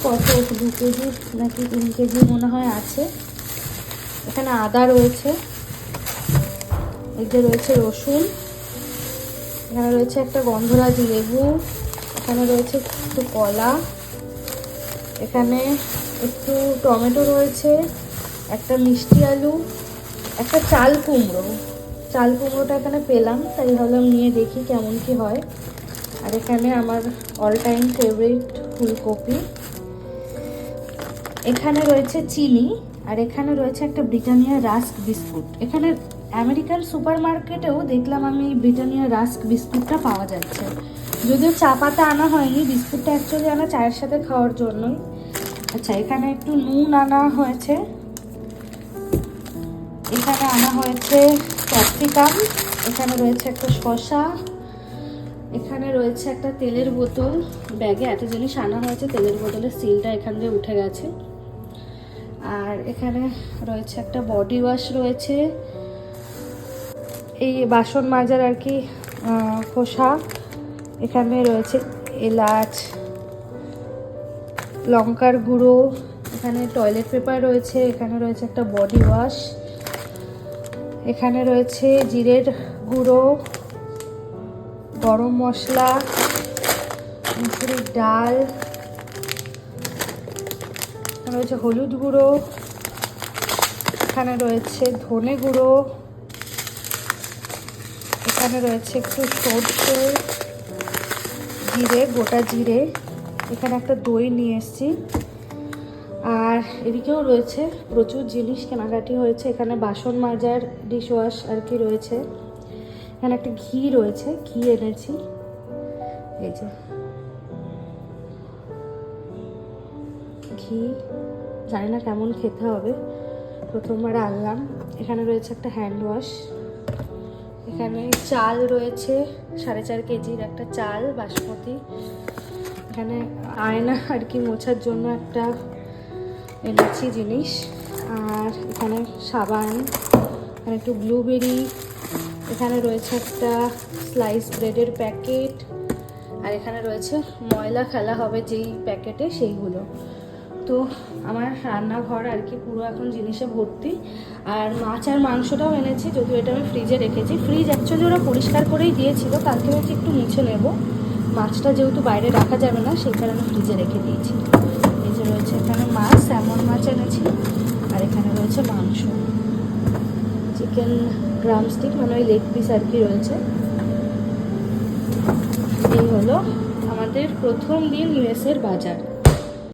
কত 2 কেজি নাকি 3 কেজি মনে হয় আছে। এখানে আদা রয়েছে, এই যে রয়েছে রসুন, এখানে রয়েছে একটা গন্ধরাজ লেবু, এখানে রয়েছে একটু কলা, এখানে একটু টমেটো রয়েছে, একটা মিষ্টি আলু, একটা চাল কুমড়ো। চাল কুমড়োটা এখানে পেলাম, তাই ভাবলাম নিয়ে দেখি কেমন কি হয়। আর এখানে আমার অল টাইম ফেভারিট ফুলকপি, এখানে রয়েছে চিনি, আর এখানে রয়েছে একটা ব্রিটানিয়া রাস্ক বিস্কুট। এখানে আমেরিকান সুপার মার্কেটেও দেখলাম আমি ব্রিটানিয়া রাস্ক বিস্কুটটা পাওয়া যাচ্ছে, যদিও চা পাতা আনা হয়নি, বিস্কুটটা অ্যাকচুয়ালি আনা চায়ের সাথে খাওয়ার জন্যই। আচ্ছা, এখানে একটু নুন আনা হয়েছে, এখানে আনা হয়েছে ক্যাপসিকাম, এখানে রয়েছে একটা শসা, এখানে রয়েছে একটা তেলের বোতল। ব্যাগে এত জিনিস আনা হয়েছে, তেলের বোতলের সিলটা এখান দিয়ে উঠে গেছে। আর এখানে রয়েছে একটা বডি ওয়াশ রয়েছে, এই বাসন মাজার আর কি খোসা। এখানে রয়েছে এলাচ, লঙ্কার গুঁড়ো, এখানে টয়লেট পেপার রয়েছে, এখানে রয়েছে একটা বডি ওয়াশ, এখানে রয়েছে জিরের গুঁড়ো, গরম মশলা, মুসুরির ডাল, এখানে রয়েছে হলুদ গুঁড়ো, এখানে রয়েছে ধনে গুঁড়ো, এখানে রয়েছে একটু সরষে, জিরে, গোটা জিরে, এখানে একটা দই নিয়ে এসেছি। আর এদিকেও রয়েছে প্রচুর জিনিস কেনাকাটি হয়েছে, এখানে বাসন মাজার ডিশ ওয়াশ আর কি রয়েছে, এখানে একটা ঘি রয়েছে, ঘি এনেছি, এই যে ঘি, জানি না কেমন খেতে হবে, প্রথমবার আনলাম। এখানে রয়েছে একটা হ্যান্ড ওয়াশ, এখানে চাল রয়েছে 4.5 কেজির একটা চাল বাসমতি, এখানে আয়না আর কি মোছার জন্য একটা এনেছি জিনিস, আর এখানে সাবান, এখানে একটু ব্লুবেরি, এখানে রয়েছে একটা স্লাইস ব্রেডের প্যাকেট, আর এখানে রয়েছে ময়লা ফেলা হবে যেই প্যাকেটে সেইগুলো। তো আমার রান্নাঘর আর কি পুরো এখন জিনিসে ভর্তি। আর মাছ আর মাংসটাও এনেছি, যদিও এটা আমি ফ্রিজে রেখেছি, ফ্রিজ অ্যাকচুয়ালি ওরা পরিষ্কার করেই দিয়েছিল, কালকে হচ্ছে একটু মুছে নেব, মাছটা যেহেতু বাইরে রাখা যাবে না সেই কারণে ফ্রিজে রেখে দিয়েছি। এই যে রয়েছে এখানে মাছ, স্যামন মাছ এনেছি, আর এখানে রয়েছে মাংস, চিকেন ড্রামস্টিক মানে ওই লেগ পিস আর কি রয়েছে। এই হলো আমাদের প্রথম দিন ইউএসের বাজার।